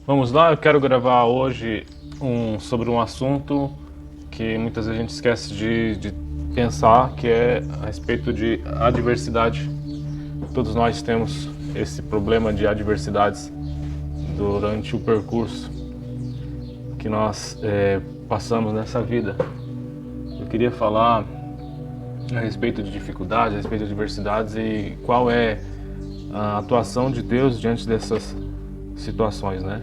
Vamos lá, eu quero gravar hoje sobre um assunto que muitas vezes a gente esquece de pensar, que é a respeito de adversidade. Todos nós temos esse problema de adversidades durante o percurso que nós passamos nessa vida. Eu queria falar a respeito de dificuldades, a respeito de adversidades e qual é a atuação de Deus diante dessas situações, né?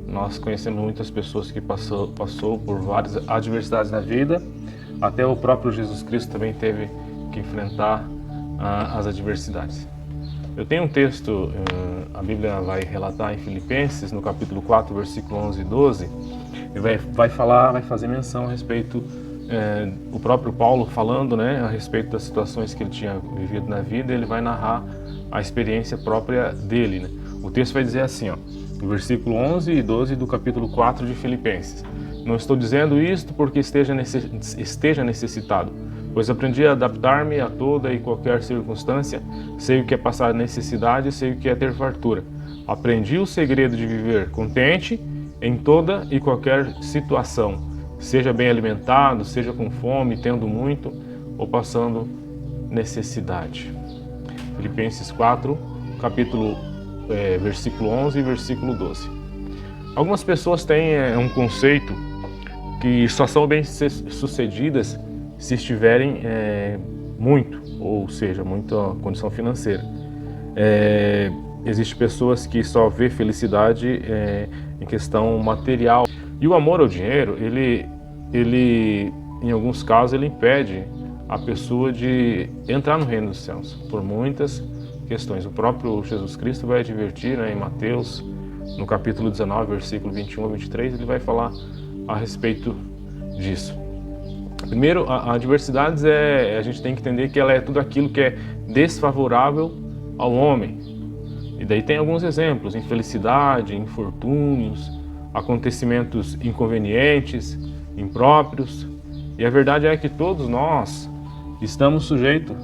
Nós conhecemos muitas pessoas que passou por várias adversidades na vida. Até o próprio Jesus Cristo também teve que enfrentar as adversidades. Eu tenho um texto, a Bíblia vai relatar em Filipenses, no capítulo 4, versículo 11 e 12, e vai fazer menção a respeito, o próprio Paulo falando, né, a respeito das situações que ele tinha vivido na vida. Ele vai narrar a experiência própria dele, né? O texto vai dizer assim, ó, no versículo 11 e 12 do capítulo 4 de Filipenses: Não estou dizendo isto porque esteja necessitado, pois aprendi a adaptar-me a toda e qualquer circunstância. Sei o que é passar necessidade, sei o que é ter fartura. Aprendi o segredo de viver contente em toda e qualquer situação, seja bem alimentado, seja com fome, tendo muito ou passando necessidade. Filipenses 4, versículo 11 e versículo 12. Algumas pessoas têm um conceito que só são bem-sucedidas se estiverem muito, ou seja, muita condição financeira. Existem pessoas que só vê felicidade em questão material. E o amor ao dinheiro, ele em alguns casos, ele impede a pessoa de entrar no reino dos céus, por muitas questões. O próprio Jesus Cristo vai advertir, né, em Mateus, no capítulo 19, versículo 21 a 23, ele vai falar a respeito disso. Primeiro, a adversidade a gente tem que entender que ela é tudo aquilo que é desfavorável ao homem. E daí tem alguns exemplos: infelicidade, infortúnios, acontecimentos inconvenientes, impróprios. E a verdade é que todos nós estamos sujeitos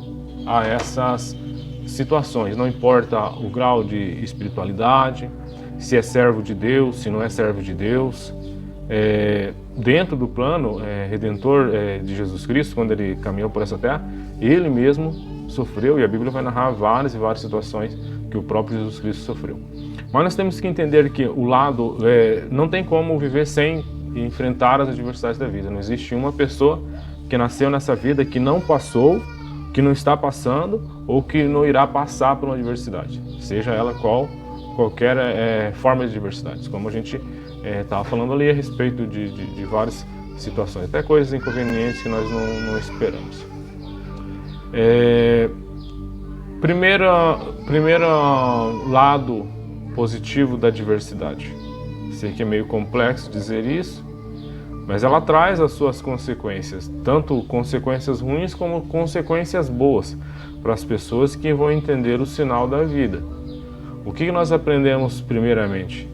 a essas situações, não importa o grau de espiritualidade, se é servo de Deus, se não é servo de Deus. Dentro do plano redentor de Jesus Cristo, quando ele caminhou por essa terra, ele mesmo sofreu, e a Bíblia vai narrar várias e várias situações que o próprio Jesus Cristo sofreu. Mas nós temos que entender que o lado não tem como viver sem enfrentar as adversidades da vida. Não existe uma pessoa que nasceu nessa vida que não passou, que não está passando ou que não irá passar por uma adversidade, seja ela qualquer forma de adversidades, como a gente estava falando ali a respeito de várias situações, até coisas inconvenientes que nós não esperamos. Primeiro lado positivo da adversidade. Sei que é meio complexo dizer isso, mas ela traz as suas consequências, tanto consequências ruins como consequências boas para as pessoas que vão entender o sinal da vida. O que nós aprendemos primeiramente?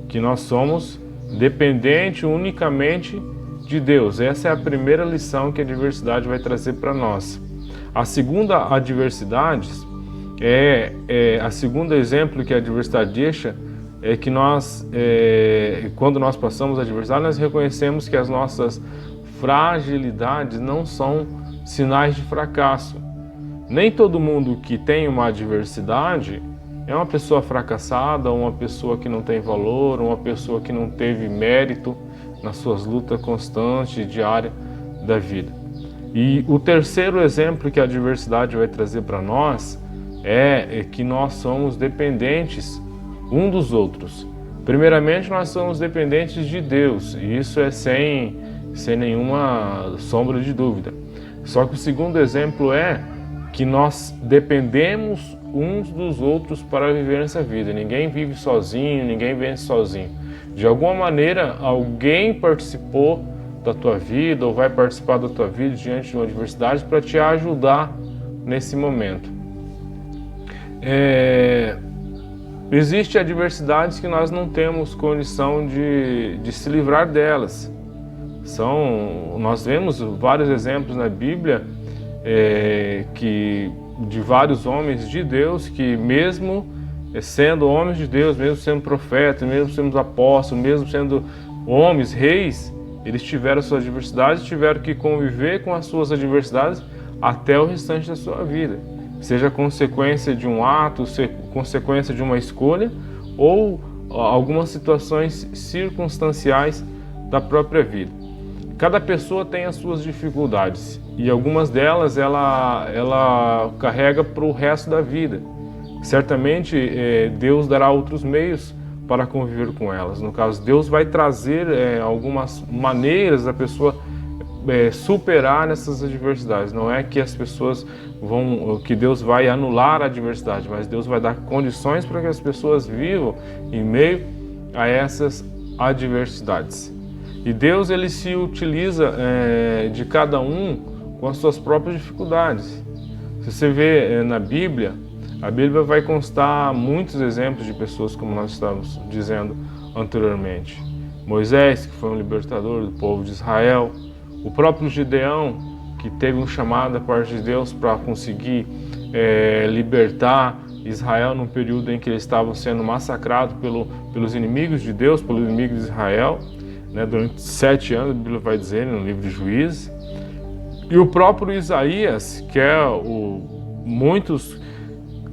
Que nós somos dependentes unicamente de Deus. Essa é a primeira lição que a adversidade vai trazer para nós. A segunda adversidade, a segunda exemplo que a adversidade deixa, é que quando nós passamos a adversidade, nós reconhecemos que as nossas fragilidades não são sinais de fracasso. Nem todo mundo que tem uma adversidade é uma pessoa fracassada, uma pessoa que não tem valor, uma pessoa que não teve mérito nas suas lutas constantes e diárias da vida. E o terceiro exemplo que a adversidade vai trazer para nós é que nós somos dependentes um dos outros. Primeiramente, nós somos dependentes de Deus, e isso é sem nenhuma sombra de dúvida. Só que o segundo exemplo é que nós dependemos uns dos outros para viver essa vida. Ninguém vive sozinho, ninguém vence sozinho. De alguma maneira, alguém participou da tua vida ou vai participar da tua vida diante de uma adversidade para te ajudar nesse momento. Existem adversidades que nós não temos condição de se livrar delas. Nós vemos vários exemplos na Bíblia de vários homens de Deus que mesmo sendo homens de Deus, mesmo sendo profetas, mesmo sendo apóstolos, mesmo sendo homens, reis, eles tiveram suas adversidades, tiveram que conviver com as suas adversidades até o restante da sua vida. Seja consequência de um ato, seja consequência de uma escolha ou algumas situações circunstanciais da própria vida. Cada pessoa tem as suas dificuldades e algumas delas ela carrega para o resto da vida. Certamente Deus dará outros meios para conviver com elas. No caso, Deus vai trazer algumas maneiras da pessoa superar essas adversidades. Não é que as pessoas que Deus vai anular a adversidade, mas Deus vai dar condições para que as pessoas vivam em meio a essas adversidades. E Deus ele se utiliza de cada um com as suas próprias dificuldades. Se você vê na Bíblia, a Bíblia vai constar muitos exemplos de pessoas, como nós estávamos dizendo anteriormente. Moisés, que foi um libertador do povo de Israel, o próprio Gideão, que teve um chamado da parte de Deus para conseguir libertar Israel num período em que eles estavam sendo massacrados pelos inimigos de Deus, pelos inimigos de Israel, né, durante 7 anos, a Bíblia vai dizer no livro de Juízes. E o próprio Isaías, que muitos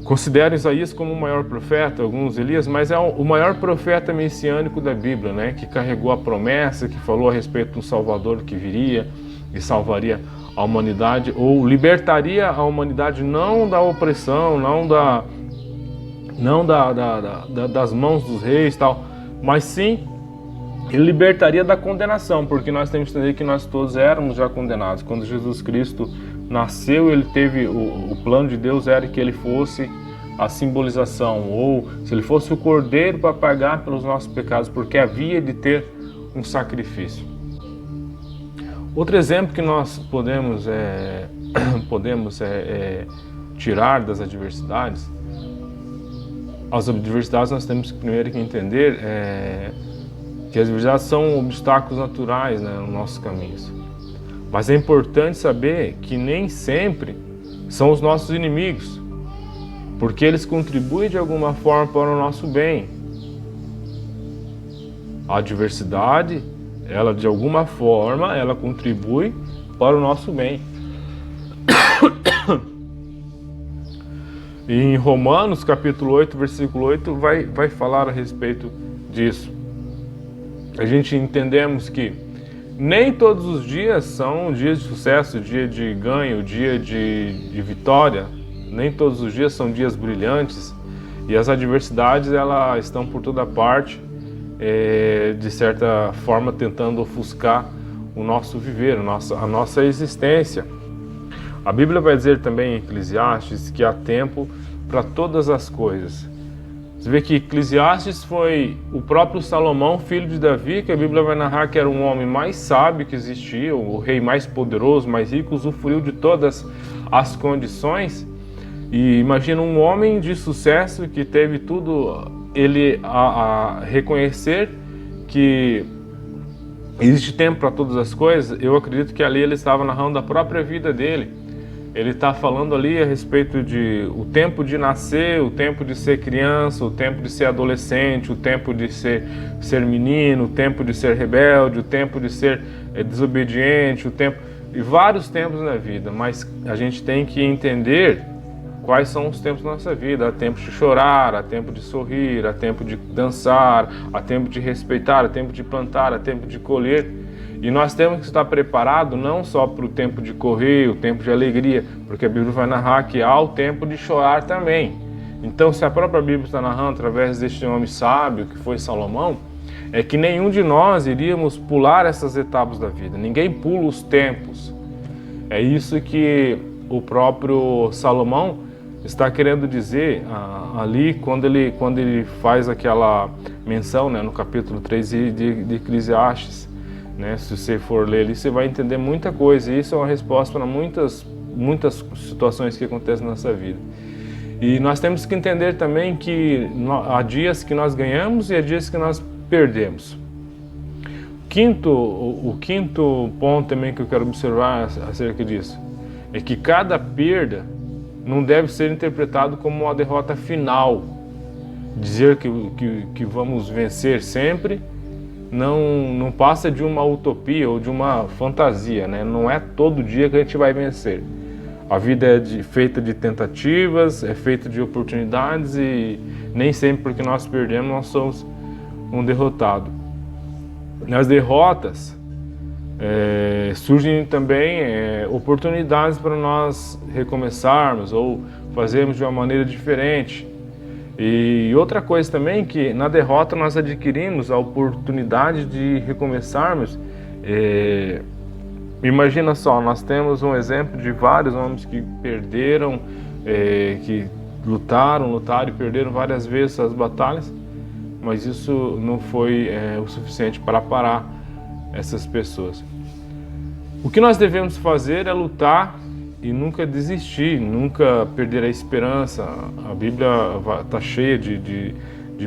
consideram Isaías como o maior profeta, alguns Elias, mas é o maior profeta messiânico da Bíblia, né? Que carregou a promessa, que falou a respeito do Salvador que viria e salvaria a humanidade, ou libertaria a humanidade não da opressão, não das mãos dos reis e tal, mas sim ele libertaria da condenação, porque nós temos que entender que nós todos éramos já condenados. Quando Jesus Cristo nasceu, ele teve o plano de Deus era que ele fosse a simbolização, ou se ele fosse o cordeiro para pagar pelos nossos pecados, porque havia de ter um sacrifício. Outro exemplo que nós podemos tirar das adversidades, as adversidades nós temos primeiro que entender que as adversidades são obstáculos naturais, né, nos nossos caminhos. Mas é importante saber que nem sempre são os nossos inimigos, porque eles contribuem de alguma forma para o nosso bem. A adversidade, ela de alguma forma, ela contribui para o nosso bem. E em Romanos, capítulo 8, versículo 8, vai falar a respeito disso. A gente entendemos que nem todos os dias são dias de sucesso, dia de ganho, dia de vitória. Nem todos os dias são dias brilhantes. E as adversidades elas estão por toda parte, de certa forma tentando ofuscar o nosso viver, a nossa existência. A Bíblia vai dizer também em Eclesiastes que há tempo para todas as coisas. Você vê que Eclesiastes foi o próprio Salomão, filho de Davi, que a Bíblia vai narrar que era um homem mais sábio que existia, o rei mais poderoso, mais rico, usufruiu de todas as condições. E imagina um homem de sucesso que teve tudo, ele a reconhecer que existe tempo para todas as coisas. Eu acredito que ali ele estava narrando a própria vida dele. Ele está falando ali a respeito de o tempo de nascer, o tempo de ser criança, o tempo de ser adolescente, o tempo de ser menino, o tempo de ser rebelde, o tempo de ser desobediente, o tempo e vários tempos na vida. Mas a gente tem que entender quais são os tempos da nossa vida. Há tempo de chorar, há tempo de sorrir, há tempo de dançar, há tempo de respeitar, há tempo de plantar, há tempo de colher. E nós temos que estar preparados não só para o tempo de correr, o tempo de alegria, porque a Bíblia vai narrar que há o tempo de chorar também. Então, se a própria Bíblia está narrando através deste homem sábio que foi Salomão, é que nenhum de nós iríamos pular essas etapas da vida. Ninguém pula os tempos. É isso que o próprio Salomão está querendo dizer ali quando ele faz aquela menção, né, no capítulo 3 de Eclesiastes. Né? Se você for ler ali, você vai entender muita coisa. E isso é uma resposta para muitas situações que acontecem na nossa vida. E nós temos que entender também que há dias que nós ganhamos e há dias que nós perdemos. O quinto ponto também que eu quero observar acerca disso é que cada perda não deve ser interpretado como uma derrota final. dizer que vamos vencer sempre não passa de uma utopia ou de uma fantasia, né? Não é todo dia que a gente vai vencer. A vida é feita de tentativas, é feita de oportunidades e nem sempre porque nós perdemos nós somos um derrotado. Nas derrotas surgem também oportunidades para nós recomeçarmos ou fazermos de uma maneira diferente. E outra coisa também, que na derrota nós adquirimos a oportunidade de recomeçarmos. Imagina só, nós temos um exemplo de vários homens que perderam, que lutaram e perderam várias vezes as batalhas, mas isso não foi o suficiente para parar essas pessoas. O que nós devemos fazer é lutar e nunca desistir, nunca perder a esperança. A Bíblia está cheia de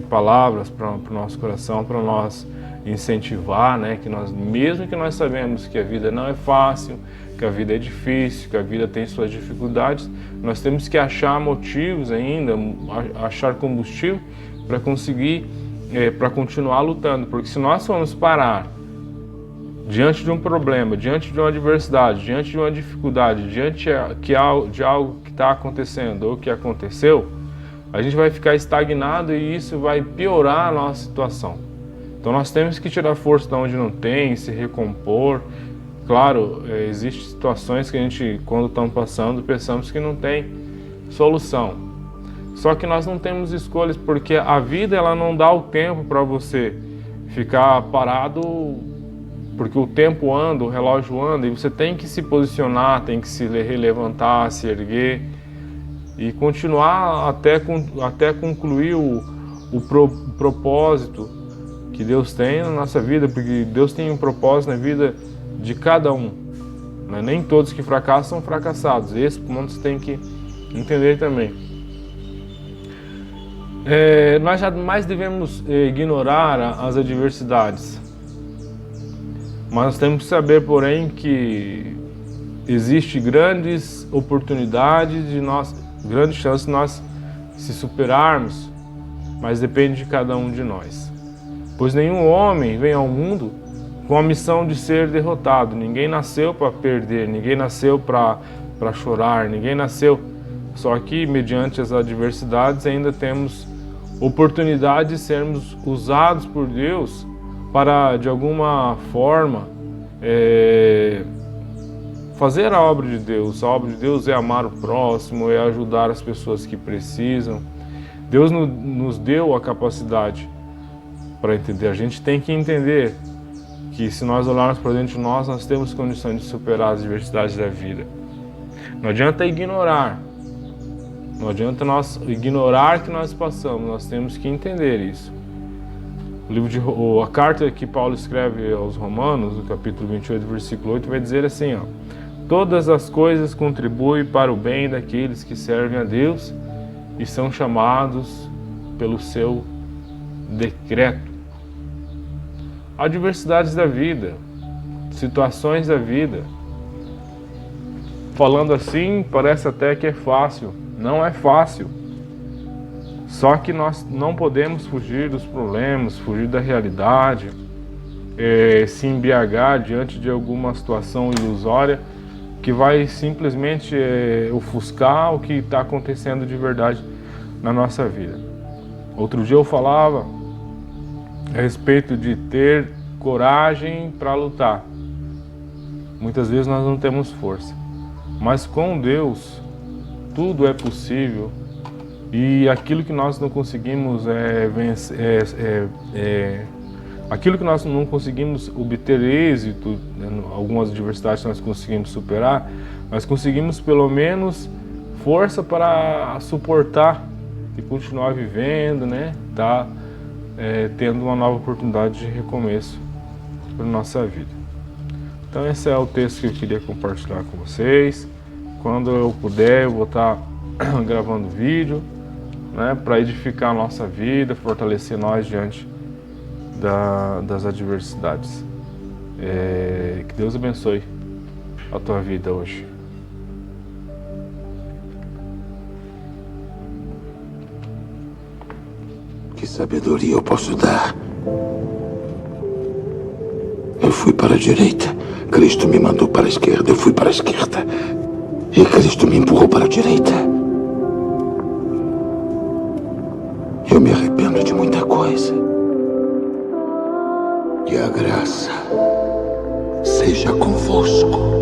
palavras para o nosso coração, para nós incentivar, né? Mesmo que nós sabemos que a vida não é fácil, que a vida é difícil, que a vida tem suas dificuldades, nós temos que achar motivos ainda, achar combustível para conseguir, para continuar lutando, porque se nós formos parar diante de um problema, diante de uma adversidade, diante de uma dificuldade, diante de algo que está acontecendo ou que aconteceu, a gente vai ficar estagnado e isso vai piorar a nossa situação. Então nós temos que tirar força de onde não tem, se recompor. Claro, existem situações que a gente, quando estamos passando, pensamos que não tem solução. Só que nós não temos escolhas, porque a vida ela não dá o tempo para você ficar parado, porque o tempo anda, o relógio anda, e você tem que se posicionar, tem que se relevantar, se erguer e continuar até concluir o propósito que Deus tem na nossa vida, porque Deus tem um propósito na vida de cada um. Né? Nem todos que fracassam são fracassados. Esse ponto você tem que entender também. Nós jamais devemos ignorar as adversidades. Mas nós temos que saber, porém, que existe grandes oportunidades grandes chances de nós se superarmos, mas depende de cada um de nós. Pois nenhum homem vem ao mundo com a missão de ser derrotado. Ninguém nasceu para perder, ninguém nasceu para chorar, ninguém nasceu. Só que, mediante as adversidades, ainda temos oportunidade de sermos usados por Deus para, de alguma forma, fazer a obra de Deus. A obra de Deus é amar o próximo, é ajudar as pessoas que precisam. Deus nos deu a capacidade para entender. A gente tem que entender que se nós olharmos para dentro de nós temos condições de superar as adversidades da vida. Não adianta ignorar. Não adianta nós ignorar que nós passamos. Nós temos que entender isso. A carta que Paulo escreve aos Romanos, no capítulo 28, versículo 8, vai dizer assim, ó: todas as coisas contribuem para o bem daqueles que servem a Deus e são chamados pelo seu decreto. Adversidades da vida, situações da vida. Falando assim, parece até que é fácil. Não é fácil. Só que nós não podemos fugir dos problemas, fugir da realidade, se embriagar diante de alguma situação ilusória que vai simplesmente ofuscar o que está acontecendo de verdade na nossa vida. Outro dia eu falava a respeito de ter coragem para lutar. Muitas vezes nós não temos força, mas com Deus tudo é possível. E aquilo que nós não conseguimos aquilo que nós não conseguimos obter êxito, algumas adversidades nós conseguimos superar, nós conseguimos pelo menos força para suportar e continuar vivendo, né? Tendo uma nova oportunidade de recomeço para a nossa vida. Então esse é o texto que eu queria compartilhar com vocês. Quando eu puder, eu vou estar gravando vídeo, né, para edificar a nossa vida, fortalecer nós diante das adversidades. Que Deus abençoe a tua vida hoje. Que sabedoria eu posso dar? Eu fui para a direita. Cristo me mandou para a esquerda. Eu fui para a esquerda. E Cristo me empurrou para a direita. Eu me arrependo de muita coisa. Que a graça seja convosco.